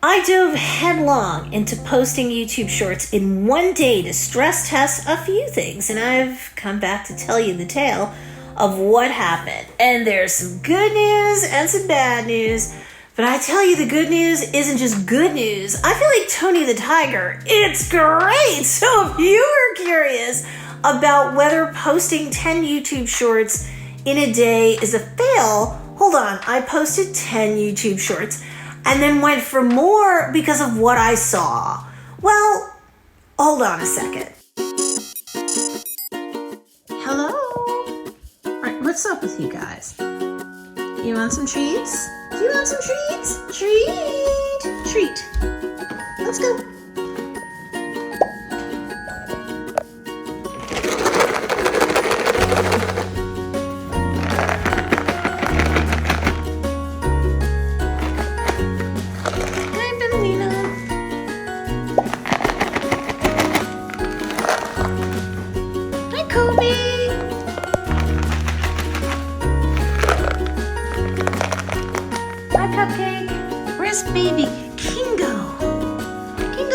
I dove headlong into posting YouTube shorts in one day to stress test a few things, and I've come back to tell you the tale of what happened. And there's some good news and some bad news, but I tell you, the good news isn't just good news. I feel like Tony the Tiger. It's great! So if you were curious about whether posting 10 YouTube shorts in a day is a fail, hold on, I posted 10 YouTube shorts and then went for more because of what I saw. Well, hold on a second. Hello? All right, what's up with you guys? You want some treats? Do you want some treats? Treat. Let's go. Baby Kingo. Here you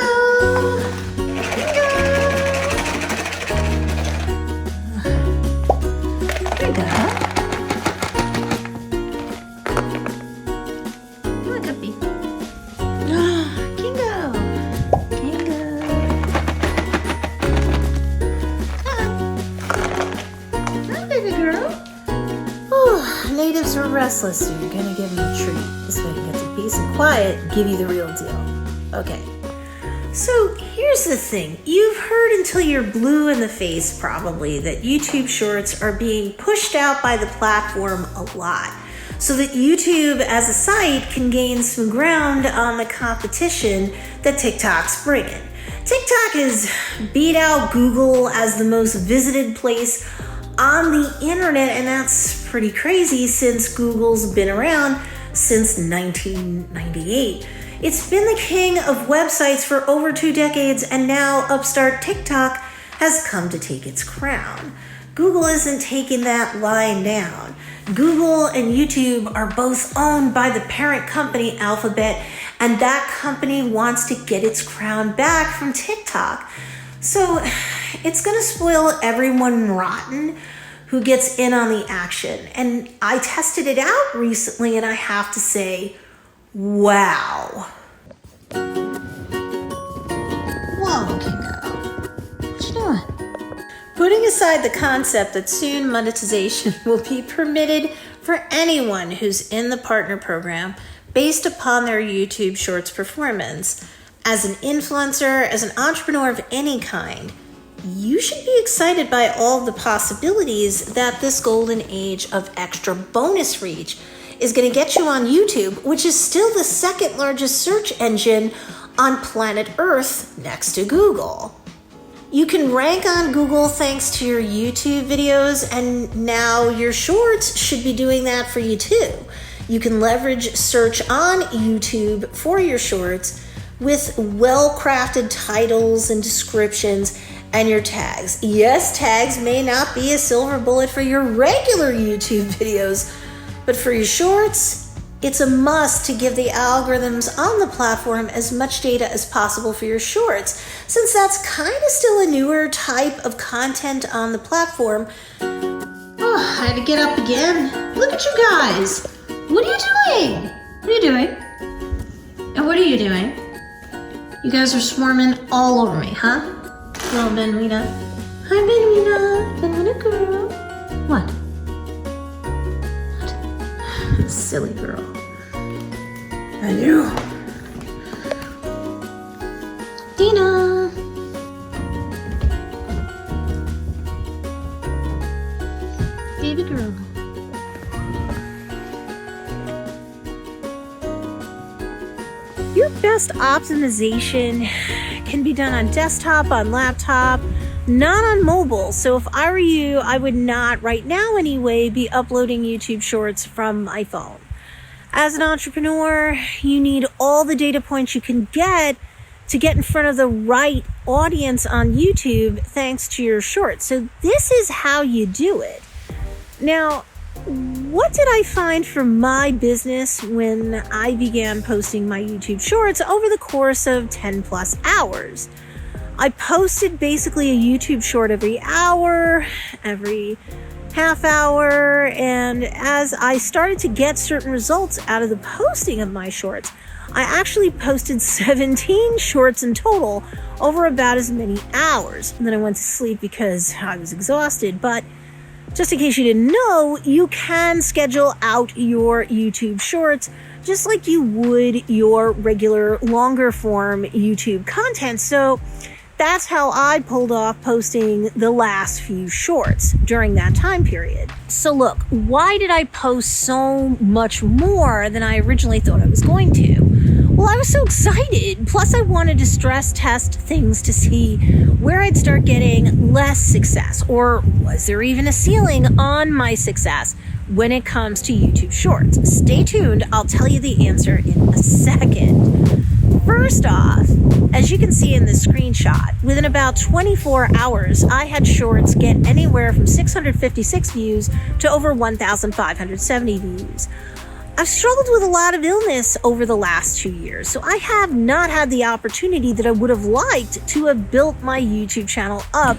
go. Come on, Guppy. Kingo. Hi, baby girl. Oh, natives are restless, so you're gonna give them a treat. This way you get to peace and quiet and give you the real deal. Okay. So here's the thing. You've heard until you're blue in the face probably that YouTube Shorts are being pushed out by the platform a lot so that YouTube as a site can gain some ground on the competition that TikTok's bringing. TikTok has beat out Google as the most visited place on the internet, and that's pretty crazy since Google's been around since 1998. It's been the king of websites for over 2 decades, and now upstart TikTok has come to take its crown. Google isn't taking that line down. Google and YouTube are both owned by the parent company Alphabet, and that company wants to get its crown back from TikTok. So it's gonna spoil everyone rotten who gets in on the action. And I tested it out recently, and I have to say, wow. Whoa, Kingo. What you doing? Putting aside the concept that soon monetization will be permitted for anyone who's in the partner program based upon their YouTube Shorts performance, as an influencer, as an entrepreneur of any kind, you should be excited by all the possibilities that this golden age of extra bonus reach is going to get you on YouTube, which is still the second largest search engine on planet Earth next to Google. You can rank on Google thanks to your YouTube videos, and now your shorts should be doing that for you too. You can leverage search on YouTube for your shorts with well-crafted titles and descriptions and your tags. Yes, tags may not be a silver bullet for your regular YouTube videos, but for your shorts, it's a must to give the algorithms on the platform as much data as possible for your shorts, since that's kind of still a newer type of content on the platform. Oh, I had to get up again. Look at you guys. What are you doing? What are you doing? And what are you doing? You guys are swarming all over me, huh? Little Benwina. Hi, Benwina. Benwina girl. What? Silly girl. And you. Dina. Baby girl. Your best optimization can be done on desktop, on laptop, not on mobile. So if I were you, I would not, right now anyway, be uploading YouTube Shorts from my phone. As an entrepreneur, you need all the data points you can get to get in front of the right audience on YouTube thanks to your shorts. So this is how you do it. Now, what did I find for my business when I began posting my YouTube shorts over the course of 10 plus hours? I posted basically a YouTube short every hour, every half hour, and as I started to get certain results out of the posting of my shorts, I actually posted 17 shorts in total over about as many hours. And then I went to sleep because I was exhausted. But just in case you didn't know, you can schedule out your YouTube shorts just like you would your regular longer form YouTube content. So that's how I pulled off posting the last few shorts during that time period. So look, why did I post so much more than I originally thought I was going to? Well, I was so excited. Plus, I wanted to stress test things to see where I'd start getting less success, or was there even a ceiling on my success when it comes to YouTube Shorts? Stay tuned. I'll tell you the answer in a second. First off, as you can see in this screenshot, within about 24 hours, I had shorts get anywhere from 656 views to over 1,570 views. I've struggled with a lot of illness over the last 2 years, so I have not had the opportunity that I would have liked to have built my YouTube channel up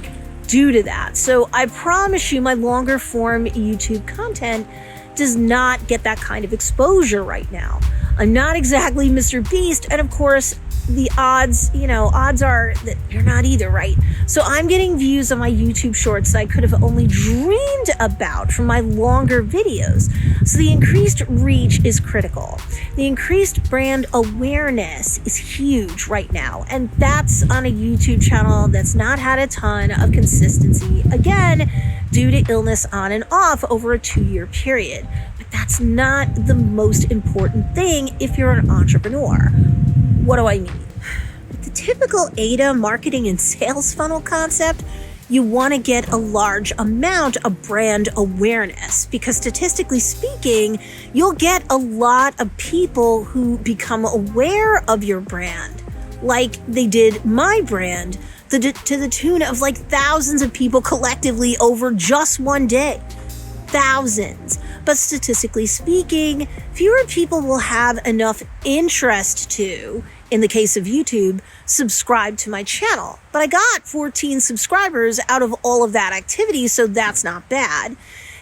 due to that. So I promise you my longer form YouTube content does not get that kind of exposure right now. I'm not exactly Mr. Beast, and of course, the odds are that you're not either, right? So I'm getting views on my YouTube shorts that I could have only dreamed about from my longer videos. So the increased reach is critical. The increased brand awareness is huge right now. And that's on a YouTube channel that's not had a ton of consistency, again, due to illness on and off over a 2-year period. But that's not the most important thing if you're an entrepreneur. What do I mean? With the typical ADA marketing and sales funnel concept, you want to get a large amount of brand awareness because statistically speaking, you'll get a lot of people who become aware of your brand, like they did my brand, to the tune of like thousands of people collectively over just one day. Thousands. But statistically speaking, fewer people will have enough interest to, in the case of YouTube, subscribe to my channel. But I got 14 subscribers out of all of that activity, so that's not bad.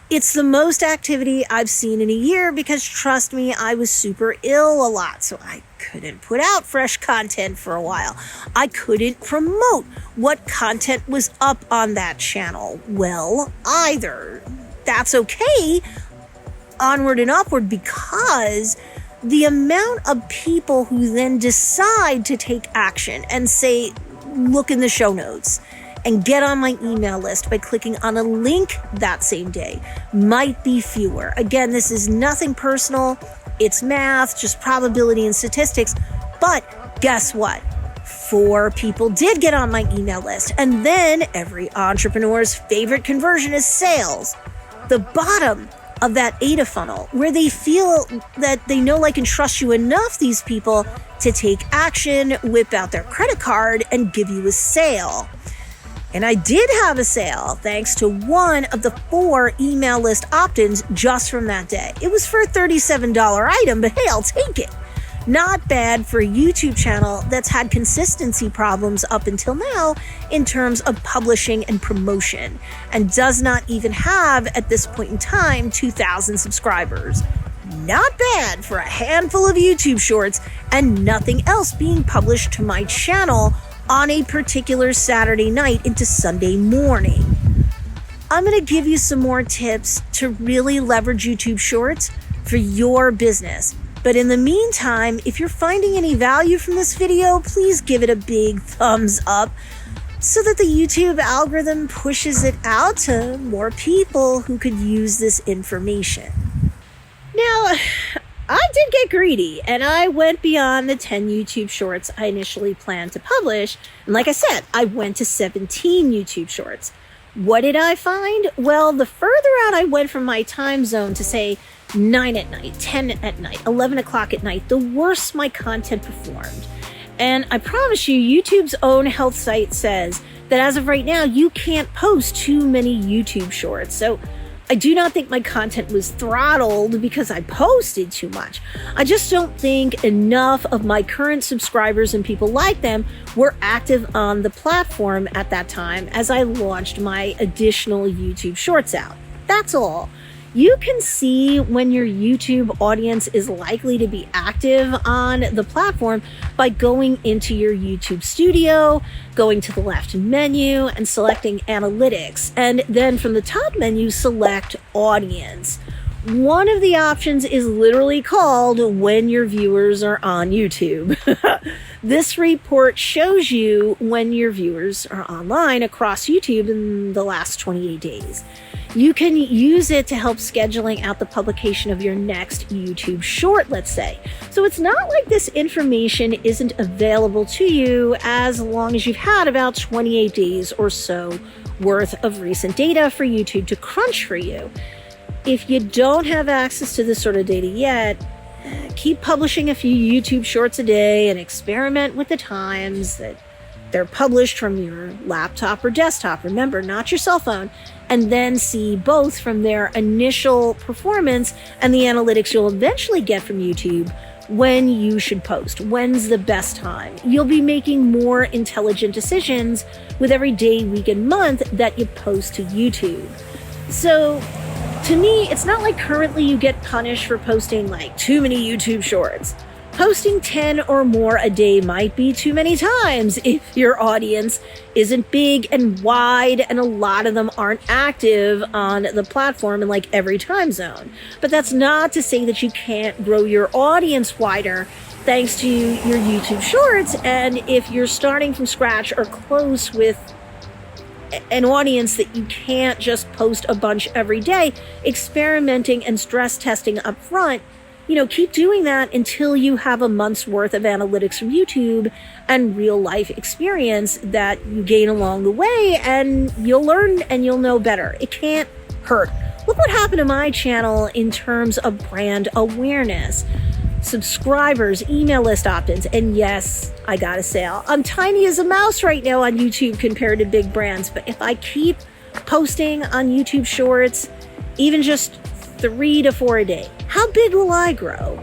It's the most activity I've seen in a year because, trust me, I was super ill a lot, so I couldn't put out fresh content for a while. I couldn't promote what content was up on that channel well either. That's okay, onward and upward, because the amount of people who then decide to take action and say, look in the show notes and get on my email list by clicking on a link that same day might be fewer. Again, this is nothing personal. It's math, just probability and statistics. But guess what? 4 people did get on my email list. And then every entrepreneur's favorite conversion is sales. The bottom of that ADA funnel, where they feel that they know, like, and trust you enough, these people, to take action, whip out their credit card, and give you a sale. And I did have a sale thanks to one of the 4 email list opt-ins just from that day. It was for a $37 item, but hey, I'll take it. Not bad for a YouTube channel that's had consistency problems up until now in terms of publishing and promotion, and does not even have, at this point in time, 2,000 subscribers. Not bad for a handful of YouTube shorts and nothing else being published to my channel on a particular Saturday night into Sunday morning. I'm going to give you some more tips to really leverage YouTube shorts for your business. But in the meantime, if you're finding any value from this video, please give it a big thumbs up so that the YouTube algorithm pushes it out to more people who could use this information. Now, I did get greedy and I went beyond the 10 YouTube shorts I initially planned to publish. And like I said, I went to 17 YouTube shorts. What did I find? Well, the further out I went from my time zone to, say, 9 at night, 10 at night, 11 o'clock at night, the worse my content performed. And I promise you, YouTube's own health site says that as of right now, you can't post too many YouTube shorts. So I do not think my content was throttled because I posted too much. I just don't think enough of my current subscribers and people like them were active on the platform at that time as I launched my additional YouTube shorts out. That's all. You can see when your YouTube audience is likely to be active on the platform by going into your YouTube studio, going to the left menu and selecting analytics. And then from the top menu, select audience. One of the options is literally called when your viewers are on YouTube. This report shows you when your viewers are online across YouTube in the last 28 days. You can use it to help scheduling out the publication of your next YouTube short, let's say. So it's not like this information isn't available to you as long as you've had about 28 days or so worth of recent data for YouTube to crunch for you. If you don't have access to this sort of data yet, keep publishing a few YouTube shorts a day and experiment with the times that they're published from your laptop or desktop. Remember, not your cell phone. And then see both from their initial performance and the analytics you'll eventually get from YouTube when you should post. When's the best time? You'll be making more intelligent decisions with every day, week, and month that you post to YouTube. So to me, it's not like currently you get punished for posting like too many YouTube shorts. Posting 10 or more a day might be too many times if your audience isn't big and wide and a lot of them aren't active on the platform in like every time zone. But that's not to say that you can't grow your audience wider thanks to your YouTube shorts. And if you're starting from scratch or close with an audience that you can't just post a bunch every day, experimenting and stress testing up front, keep doing that until you have a month's worth of analytics from YouTube and real life experience that you gain along the way, and you'll learn and you'll know better. It can't hurt. Look what happened to my channel in terms of brand awareness, subscribers, email list opt-ins, and yes, I got a sale. I'm tiny as a mouse right now on YouTube compared to big brands, but if I keep posting on YouTube Shorts, even just 3 to 4 a day, how big will I grow?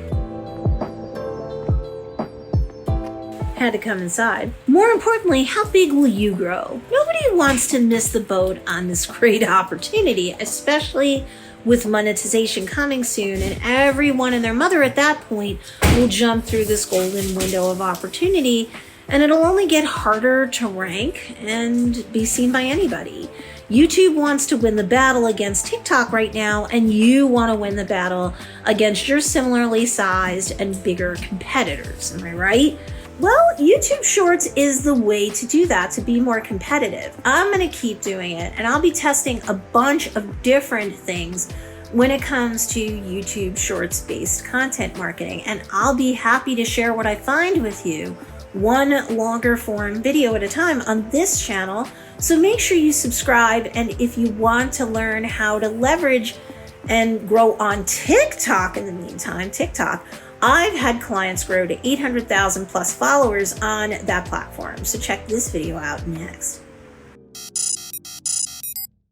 Had to come inside. More importantly, how big will you grow? Nobody wants to miss the boat on this great opportunity, especially with monetization coming soon, and everyone and their mother at that point will jump through this golden window of opportunity, and it'll only get harder to rank and be seen by anybody. YouTube wants to win the battle against TikTok right now, and you want to win the battle against your similarly sized and bigger competitors. Am I right? Well, YouTube Shorts is the way to do that, to be more competitive. I'm going to keep doing it, and I'll be testing a bunch of different things when it comes to YouTube Shorts-based content marketing, and I'll be happy to share what I find with you, one longer form video at a time on this channel. So make sure you subscribe, and if you want to learn how to leverage and grow on TikTok in the meantime, TikTok, I've had clients grow to 800,000 plus followers on that platform. So check this video out next.